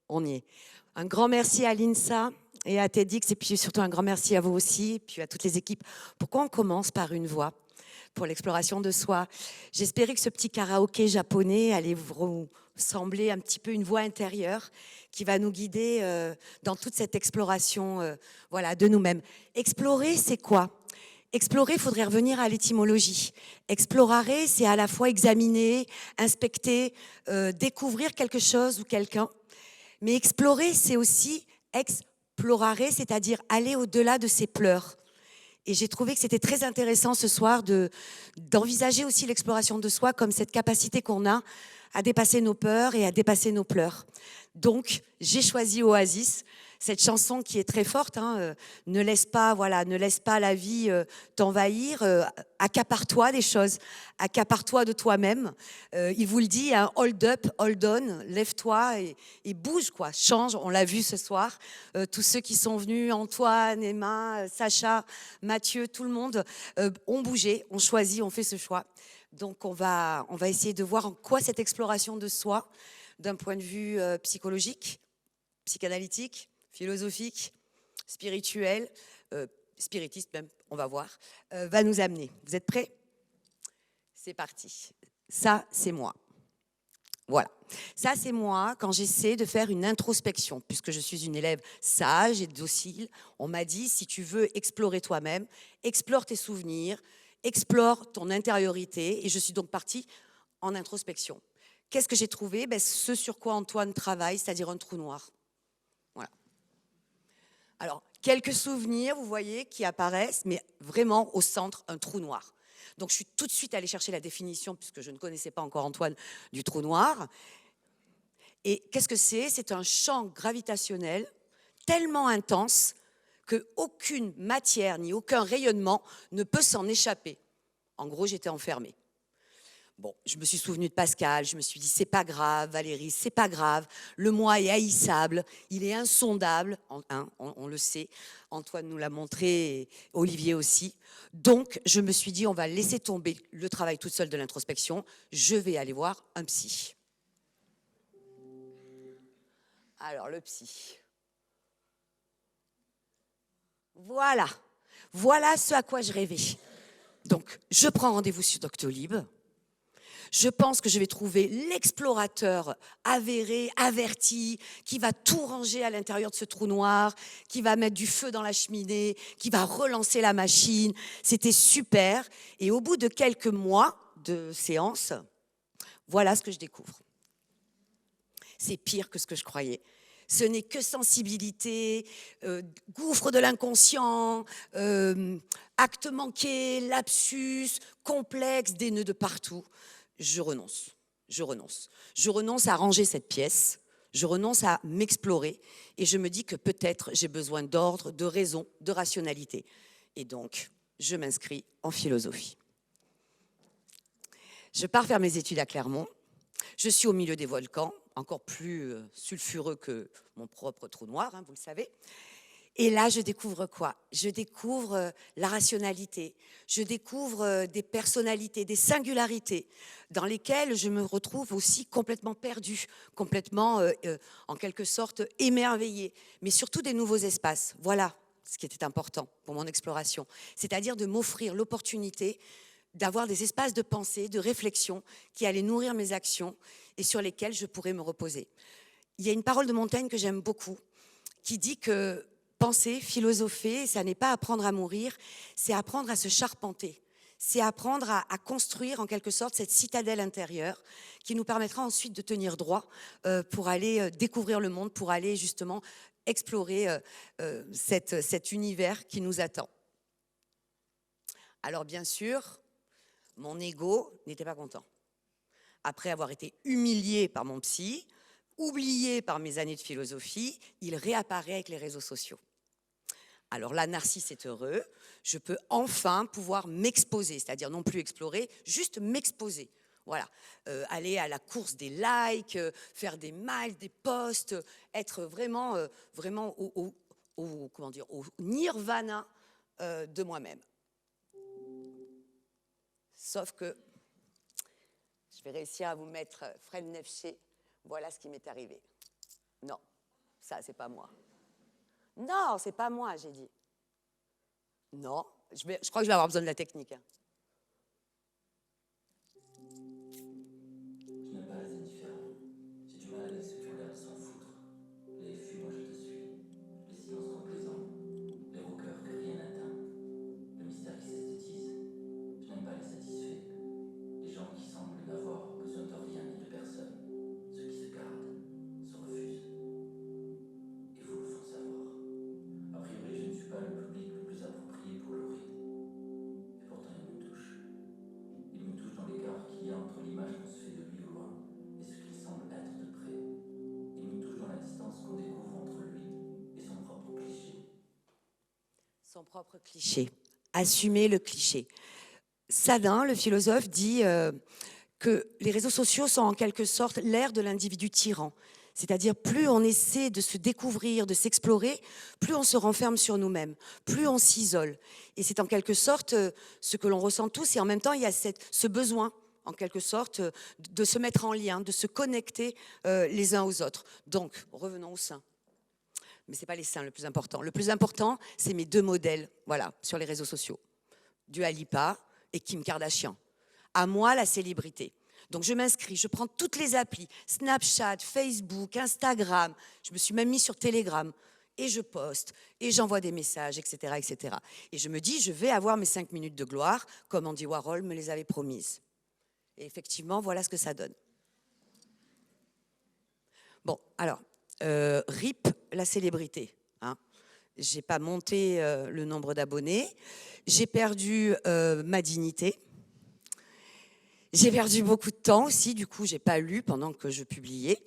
On y est. Un grand merci à l'INSA et à TEDx, et puis surtout un grand merci à vous aussi, et puis à toutes les équipes. Pourquoi on commence par une voix pour l'exploration de soi? J'espérais que ce petit karaoké japonais allait vous sembler un petit peu une voix intérieure qui va nous guider dans toute cette exploration voilà, de nous-mêmes. Explorer, c'est quoi? Explorer, il faudrait revenir à l'étymologie. Explorare, c'est à la fois examiner, inspecter, découvrir quelque chose ou quelqu'un. Mais explorer, c'est aussi explorare, c'est-à-dire aller au-delà de ses pleurs. Et j'ai trouvé que c'était très intéressant ce soir d'envisager aussi l'exploration de soi comme cette capacité qu'on a à dépasser nos peurs et à dépasser nos pleurs. Donc, j'ai choisi Oasis, cette chanson qui est très forte. Ne laisse pas, voilà, ne laisse pas la vie t'envahir. Accapare-toi des choses, accapare-toi de toi-même. Il vous le dit, hein, hold up, hold on, lève-toi et bouge, quoi. Change. On l'a vu ce soir. Tous ceux qui sont venus, Antoine, Emma, Sacha, Mathieu, tout le monde, ont bougé, ont choisi, ont fait ce choix. Donc, on va essayer de voir en quoi cette exploration de soi, d'un point de vue psychologique, psychanalytique, philosophique, spirituel, spiritiste même, on va voir, va nous amener. Vous êtes prêts? C'est parti. Ça, c'est moi. Voilà. Ça, c'est moi quand j'essaie de faire une introspection, puisque je suis une élève sage et docile. On m'a dit, si tu veux explorer toi-même, explore tes souvenirs, explore ton intériorité. Et je suis donc partie en introspection. Qu'est-ce que j'ai trouvé? Ce sur quoi Antoine travaille, c'est-à-dire un trou noir. Voilà. Alors, quelques souvenirs, vous voyez, qui apparaissent, mais vraiment au centre, un trou noir. Donc, je suis tout de suite allée chercher la définition, puisque je ne connaissais pas encore Antoine, du trou noir. Et qu'est-ce que c'est? C'est un champ gravitationnel tellement intense qu'aucune matière ni aucun rayonnement ne peut s'en échapper. En gros, j'étais enfermée. Bon, je me suis souvenue de Pascal, je me suis dit, c'est pas grave, Valérie, c'est pas grave, le moi est haïssable, il est insondable, on le sait, Antoine nous l'a montré, et Olivier aussi. Donc, je me suis dit, on va laisser tomber le travail toute seule de l'introspection, je vais aller voir un psy. Alors, le psy. Voilà, voilà ce à quoi je rêvais. Donc, je prends rendez-vous sur Doctolib. Je pense que je vais trouver l'explorateur avéré, averti, qui va tout ranger à l'intérieur de ce trou noir, qui va mettre du feu dans la cheminée, qui va relancer la machine. C'était super. Et au bout de quelques mois de séance, voilà ce que je découvre. C'est pire que ce que je croyais. Ce n'est que sensibilité, gouffre de l'inconscient, acte manqué, lapsus, complexe, des nœuds de partout. Je renonce. Je renonce à ranger cette pièce. Je renonce à m'explorer. Et je me dis que peut-être j'ai besoin d'ordre, de raison, de rationalité. Et donc, je m'inscris en philosophie. Je pars faire mes études à Clermont. Je suis au milieu des volcans, encore plus sulfureux que mon propre trou noir, vous le savez. Et là, je découvre quoi? Je découvre la rationalité, je découvre des personnalités, des singularités dans lesquelles je me retrouve aussi complètement perdue, complètement, en quelque sorte, émerveillée, mais surtout des nouveaux espaces. Voilà ce qui était important pour mon exploration, c'est-à-dire de m'offrir l'opportunité d'avoir des espaces de pensée, de réflexion qui allaient nourrir mes actions et sur lesquels je pourrais me reposer. Il y a une parole de Montaigne que j'aime beaucoup qui dit que penser, philosopher, ça n'est pas apprendre à mourir, c'est apprendre à se charpenter. C'est apprendre à construire en quelque sorte cette citadelle intérieure qui nous permettra ensuite de tenir droit pour aller découvrir le monde, pour aller justement explorer cet univers qui nous attend. Alors bien sûr, mon ego n'était pas content. Après avoir été humilié par mon psy, oublié par mes années de philosophie, il réapparaît avec les réseaux sociaux. Alors là, Narcisse est heureux, je peux enfin pouvoir m'exposer, c'est-à-dire non plus explorer, juste m'exposer. Voilà, aller à la course des likes, faire des miles, des posts, être vraiment, vraiment comment dire, au nirvana de moi-même. Sauf que je vais réussir à vous mettre Fred Nefché. Voilà ce qui m'est arrivé. Non, Ça, c'est pas moi. Non, c'est pas moi, j'ai dit. Non, je crois que je vais avoir besoin de la technique. Hein. Je n'aime pas les indifférents. J'ai du mal avec ceux qui ont l'air de s'en foutre. Les fuis, moi je te suis. Les silences complaisants. Les rockers que rien n'atteint. Le mystère qui s'esthétise. Je n'aime pas les satisfaits. Les gens qui semblent n'avoir besoin de rien ni de personne. Ceux qui se gardent, se refusent. Et vous le font savoir. A priori, je ne suis pas le public le plus approprié pour le ride. Et pourtant, il me touche. Il me touche dans l'écart qu'il y a entre l'image qu'on se fait de lui au loin et ce qu'il semble être de près. Il me touche dans la distance qu'on découvre entre lui et son propre cliché. Son propre cliché. Assumer le cliché. Sadin, le philosophe, dit que les réseaux sociaux sont en quelque sorte l'ère de l'individu tyran. C'est-à-dire, plus on essaie de se découvrir, de s'explorer, plus on se renferme sur nous-mêmes, plus on s'isole. Et c'est en quelque sorte ce que l'on ressent tous. Et en même temps, il y a ce besoin, en quelque sorte, de se mettre en lien, de se connecter les uns aux autres. Donc, revenons aux saints. Mais ce n'est pas les saints le plus important. Le plus important, c'est mes deux modèles, voilà, sur les réseaux sociaux. Dua Lipa et Kim Kardashian. À moi, la célébrité. Donc je m'inscris, je prends toutes les applis, Snapchat, Facebook, Instagram, je me suis même mis sur Telegram, et je poste, et j'envoie des messages, etc., etc. Et je me dis, je vais avoir mes 5 minutes de gloire, comme Andy Warhol me les avait promises. Et effectivement, voilà ce que ça donne. Bon, alors, RIP, la célébrité. Hein. Je n'ai pas monté le nombre d'abonnés, j'ai perdu ma dignité. J'ai perdu beaucoup de temps aussi, du coup, je n'ai pas lu pendant que je publiais.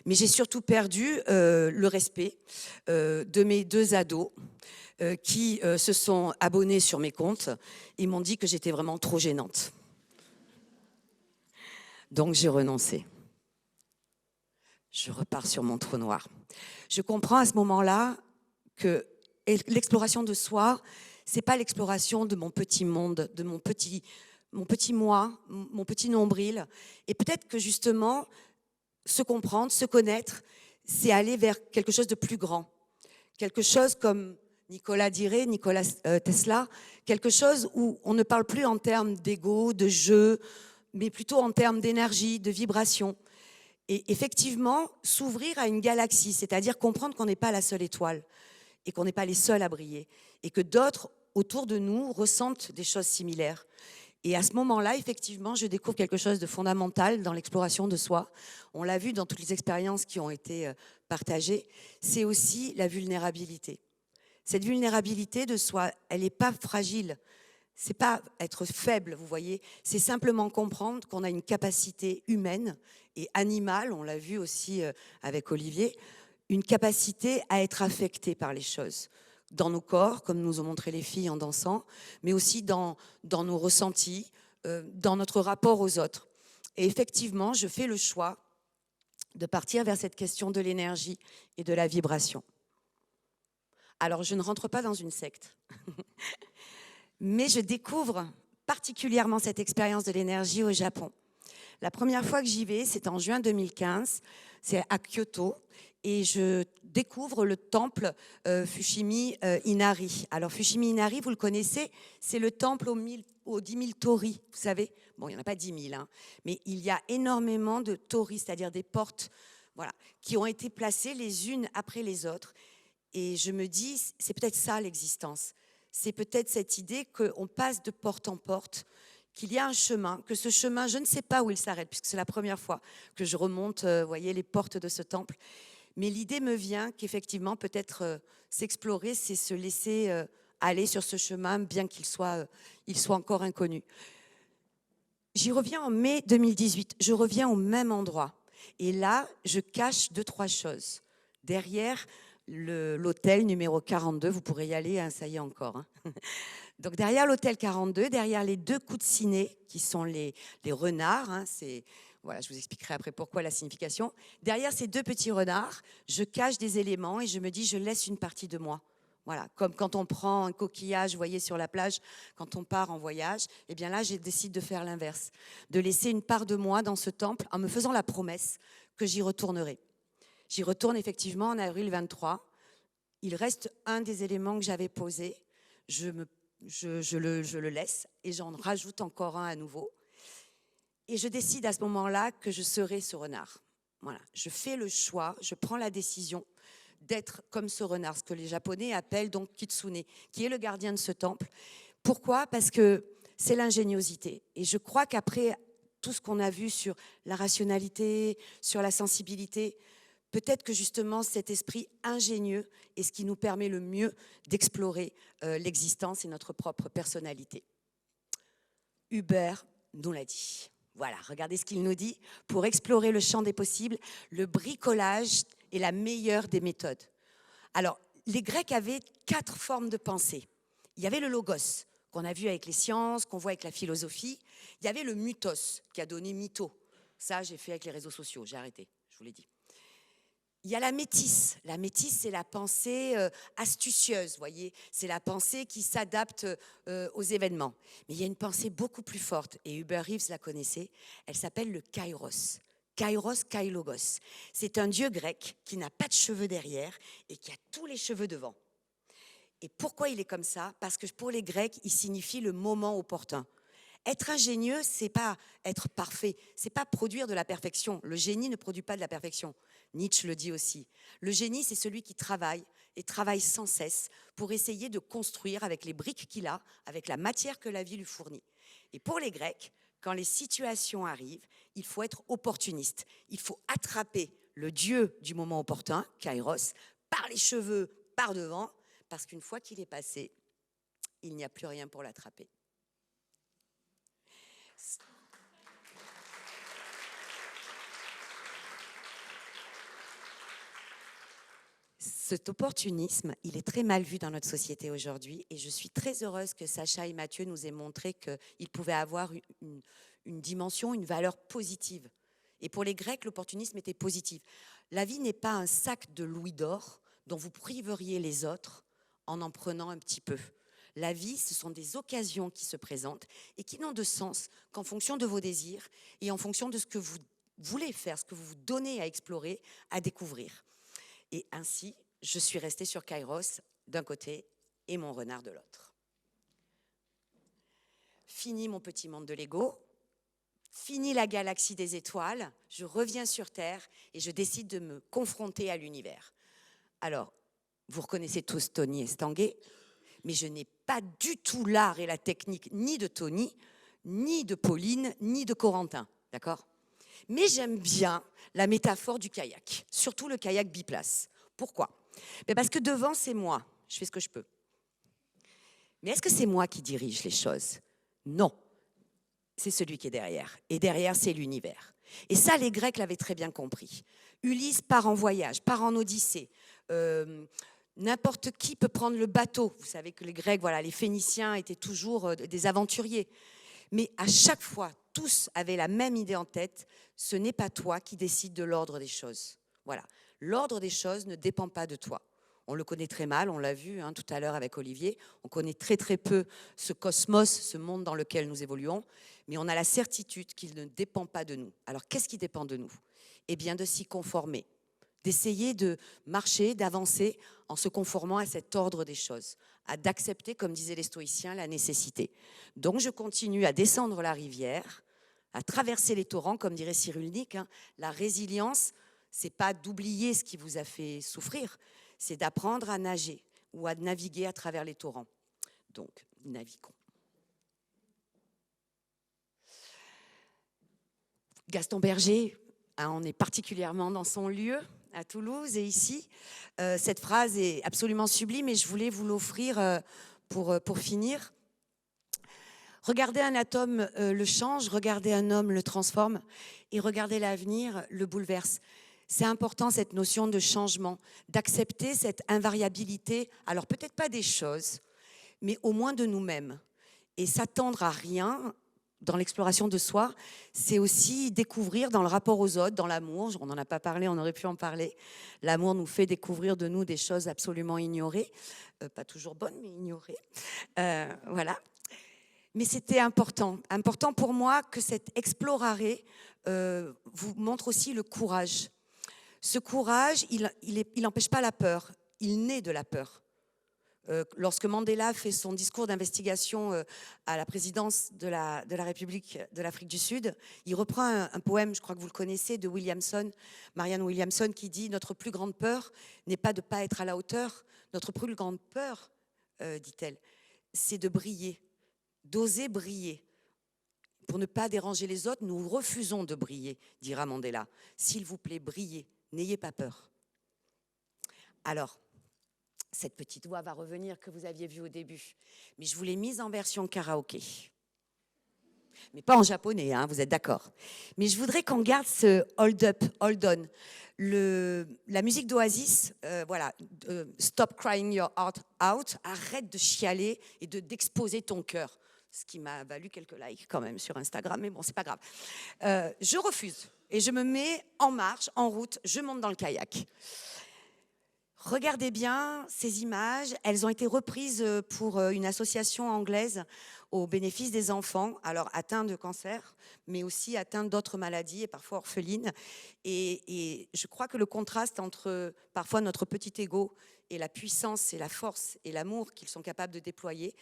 Mais j'ai surtout perdu le respect de mes deux ados qui se sont abonnés sur mes comptes et m'ont dit que j'étais vraiment trop gênante. Donc, j'ai renoncé. Je repars sur mon trou noir. Je comprends à ce moment-là que l'exploration de soi, ce n'est pas l'exploration de mon petit monde, de mon petit moi, mon petit nombril. Et peut-être que justement, se comprendre, se connaître, c'est aller vers quelque chose de plus grand. Quelque chose comme Nikola Tesla, quelque chose où on ne parle plus en termes d'ego, de jeu, mais plutôt en termes d'énergie, de vibration. Et effectivement, s'ouvrir à une galaxie, c'est-à-dire comprendre qu'on n'est pas la seule étoile et qu'on n'est pas les seuls à briller et que d'autres autour de nous ressentent des choses similaires. Et à ce moment-là, effectivement, je découvre quelque chose de fondamental dans l'exploration de soi. On l'a vu dans toutes les expériences qui ont été partagées. C'est aussi la vulnérabilité. Cette vulnérabilité de soi, elle n'est pas fragile. C'est pas être faible, vous voyez. C'est simplement comprendre qu'on a une capacité humaine et animale, on l'a vu aussi avec Olivier, une capacité à être affecté par les choses. Dans nos corps, comme nous ont montré les filles en dansant, mais aussi dans nos ressentis, dans notre rapport aux autres. Et effectivement, je fais le choix de partir vers cette question de l'énergie et de la vibration. Alors, je ne rentre pas dans une secte, mais je découvre particulièrement cette expérience de l'énergie au Japon. La première fois que j'y vais, c'est en juin 2015, c'est à Kyoto, et je découvre le temple Fushimi Inari. Alors Fushimi Inari, vous le connaissez, c'est le temple aux 10 000 torii, vous savez. Bon, il n'y en a pas 10 000, hein, mais il y a énormément de torii, c'est-à-dire des portes, voilà, qui ont été placées les unes après les autres. Et je me dis, c'est peut-être ça l'existence. C'est peut-être cette idée qu'on passe de porte en porte, qu'il y a un chemin, que ce chemin, je ne sais pas où il s'arrête, puisque c'est la première fois que je remonte, voyez, les portes de ce temple. Mais l'idée me vient qu'effectivement, peut-être s'explorer, c'est se laisser aller sur ce chemin, bien qu'il soit encore inconnu. J'y reviens en mai 2018. Je reviens au même endroit. Et là, je cache 2-3 choses. Derrière l'hôtel numéro 42, vous pourrez y aller, hein, ça y est encore. Hein. Donc derrière l'hôtel 42, derrière les 2 coups de ciné, qui sont les renards, hein, voilà, je vous expliquerai après pourquoi la signification. Derrière ces 2 petits renards, je cache des éléments et je me dis, je laisse une partie de moi. Voilà, comme quand on prend un coquillage, vous voyez, sur la plage, quand on part en voyage, eh bien là, je décide de faire l'inverse, de laisser une part de moi dans ce temple en me faisant la promesse que j'y retournerai. J'y retourne effectivement en avril 23. Il reste un des éléments que j'avais posé. Je le laisse et j'en rajoute encore un à nouveau. Et je décide à ce moment-là que je serai ce renard. Voilà, je fais le choix, je prends la décision d'être comme ce renard, ce que les Japonais appellent donc Kitsune, qui est le gardien de ce temple. Pourquoi ? Parce que c'est l'ingéniosité. Et je crois qu'après tout ce qu'on a vu sur la rationalité, sur la sensibilité, peut-être que justement cet esprit ingénieux est ce qui nous permet le mieux d'explorer l'existence et notre propre personnalité. Hubert nous l'a dit. Voilà, regardez ce qu'il nous dit. Pour explorer le champ des possibles, le bricolage est la meilleure des méthodes. Alors, les Grecs avaient 4 formes de pensée. Il y avait le logos, qu'on a vu avec les sciences, qu'on voit avec la philosophie. Il y avait le mythos, qui a donné mytho. Ça, j'ai fait avec les réseaux sociaux, j'ai arrêté, je vous l'ai dit. Il y a la métisse. La métisse, c'est la pensée astucieuse, vous voyez. C'est la pensée qui s'adapte aux événements. Mais il y a une pensée beaucoup plus forte, et Hubert Reeves la connaissait. Elle s'appelle le kairos. Kairos, kailogos. C'est un dieu grec qui n'a pas de cheveux derrière et qui a tous les cheveux devant. Et pourquoi il est comme ça ? Parce que pour les Grecs, il signifie le moment opportun. Être ingénieux, c'est pas être parfait, c'est pas produire de la perfection. Le génie ne produit pas de la perfection. Nietzsche le dit aussi. Le génie, c'est celui qui travaille et travaille sans cesse pour essayer de construire avec les briques qu'il a, avec la matière que la vie lui fournit. Et pour les Grecs, quand les situations arrivent, il faut être opportuniste. Il faut attraper le dieu du moment opportun, Kairos, par les cheveux, par devant, parce qu'une fois qu'il est passé, il n'y a plus rien pour l'attraper. Cet opportunisme, il est très mal vu dans notre société aujourd'hui et je suis très heureuse que Sacha et Mathieu nous aient montré qu'il pouvait avoir une dimension, une valeur positive. Et pour les Grecs, l'opportunisme était positif. La vie n'est pas un sac de louis d'or dont vous priveriez les autres en prenant un petit peu. La vie, ce sont des occasions qui se présentent et qui n'ont de sens qu'en fonction de vos désirs et en fonction de ce que vous voulez faire, ce que vous vous donnez à explorer, à découvrir. Et ainsi, je suis restée sur Kairos d'un côté et mon renard de l'autre. Fini mon petit monde de Lego, fini la galaxie des étoiles, je reviens sur Terre et je décide de me confronter à l'univers. Alors, vous reconnaissez tous Tony Estanguet, mais je n'ai pas du tout l'art et la technique ni de Tony, ni de Pauline, ni de Corentin, d'accord ? Mais j'aime bien la métaphore du kayak, surtout le kayak biplace. Pourquoi ? Parce que devant, c'est moi, je fais ce que je peux. Mais est-ce que c'est moi qui dirige les choses ? Non, c'est celui qui est derrière. Et derrière, c'est l'univers. Et ça, les Grecs l'avaient très bien compris. Ulysse part en voyage, part en Odyssée. N'importe qui peut prendre le bateau. Vous savez que les Grecs, voilà, les Phéniciens étaient toujours des aventuriers. Mais à chaque fois, tous avaient la même idée en tête, ce n'est pas toi qui décides de l'ordre des choses. Voilà, l'ordre des choses ne dépend pas de toi. On le connaît très mal, on l'a vu tout à l'heure avec Olivier, on connaît très très peu ce cosmos, ce monde dans lequel nous évoluons, mais on a la certitude qu'il ne dépend pas de nous. Alors qu'est-ce qui dépend de nous ? Eh bien de s'y conformer, d'essayer de marcher, d'avancer en se conformant à cet ordre des choses, d'accepter, comme disaient les stoïciens, la nécessité. Donc je continue à descendre la rivière, à traverser les torrents, comme dirait Cyrulnik. La résilience, c'est pas d'oublier ce qui vous a fait souffrir, c'est d'apprendre à nager ou à naviguer à travers les torrents. Donc, naviguons. Gaston Berger, on est particulièrement dans son lieu, à Toulouse et ici. Cette phrase est absolument sublime et je voulais vous l'offrir pour finir. Regardez un atome le change, regardez un homme le transforme et regardez l'avenir le bouleverse. C'est important cette notion de changement, d'accepter cette invariabilité, alors peut-être pas des choses, mais au moins de nous-mêmes. Et s'attendre à rien dans l'exploration de soi, c'est aussi découvrir dans le rapport aux autres, dans l'amour. On n'en a pas parlé, on aurait pu en parler. L'amour nous fait découvrir de nous des choses absolument ignorées, pas toujours bonnes, mais ignorées. Voilà. Mais c'était important pour moi que cet explorare vous montre aussi le courage. Ce courage, il n'empêche pas la peur, il naît de la peur. Lorsque Mandela fait son discours d'investigation à la présidence de la République de l'Afrique du Sud, il reprend un poème, je crois que vous le connaissez, de Marianne Williamson, qui dit « Notre plus grande peur n'est pas de ne pas être à la hauteur, notre plus grande peur, dit-elle, c'est de briller, d'oser briller. Pour ne pas déranger les autres, nous refusons de briller, dira Mandela. S'il vous plaît, brillez, n'ayez pas peur. » Alors, cette petite voix va revenir que vous aviez vue au début. Mais je vous l'ai mise en version karaoké. Mais pas en japonais, hein, vous êtes d'accord. Mais je voudrais qu'on garde ce hold up, hold on. La musique d'Oasis, voilà, stop crying your heart out, arrête de chialer et d'exposer ton cœur. Ce qui m'a valu quelques likes quand même sur Instagram, mais bon, c'est pas grave. Je refuse et je me mets en marche, en route, je monte dans le kayak. Regardez bien ces images, elles ont été reprises pour une association anglaise au bénéfice des enfants, alors atteints de cancer, mais aussi atteints d'autres maladies et parfois orphelines. Et je crois que le contraste entre parfois notre petit ego et la puissance et la force et l'amour qu'ils sont capables de déployer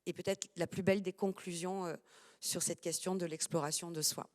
est peut-être la plus belle des conclusions sur cette question de l'exploration de soi.